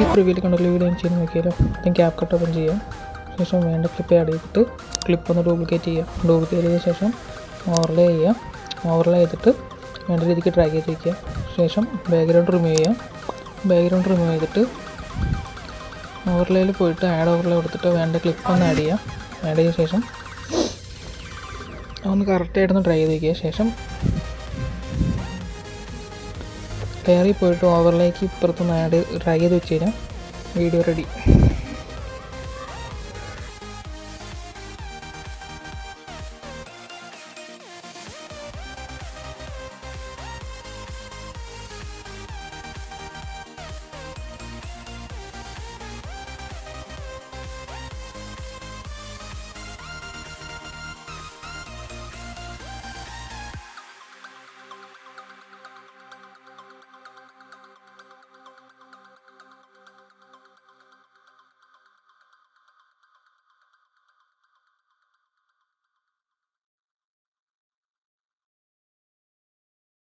ഈ പ്രിവ്യൂവിൽ കണ്ടുള്ള വീഡിയോ ചെയ്ത് നോക്കിയാലോ. ഞാൻ ക്യാപ് കട്ട് ഓപ്പൺ ചെയ്യാം. ശേഷം വേണ്ട ക്ലിപ്പ് ആഡ് ചെയ്തിട്ട് ക്ലിപ്പ് ഒന്ന് ഡ്യൂപ്ലിക്കേറ്റ് ചെയ്യാം. ഡ്യൂപ്ലിക്കേറ്റ് ചെയ്ത ശേഷം ഓവർലേ ചെയ്യാം. ഓവർലേ ചെയ്തിട്ട് വേണ്ട രീതിക്ക് ഡ്രാഗ് ചെയ്ത് വയ്ക്കുക. ശേഷം ബാക്ക്ഗ്രൗണ്ട് റിമൂവ് ചെയ്യാം. ബാക്ക്ഗ്രൗണ്ട് റിമൂവ് ചെയ്തിട്ട് ഓവർലേയിൽ പോയിട്ട് ആഡ് ഓവർലേ കൊടുത്തിട്ട് വേണ്ട ക്ലിപ്പ് ഒന്ന് ആഡ് ചെയ്യാം. ആഡ് ചെയ്ത ശേഷം ഒന്ന് കറക്റ്റായിട്ടൊന്ന് ഡ്രൈ ചെയ്ത് വയ്ക്കുക. ശേഷം ലെയറിൽ പോയിട്ട് ഓവർലേക്ക് ഇപ്പുറത്തൊന്ന് ഡ്രൈ ചെയ്ത് വെച്ച് കഴിഞ്ഞാൽ വീഡിയോ റെഡി.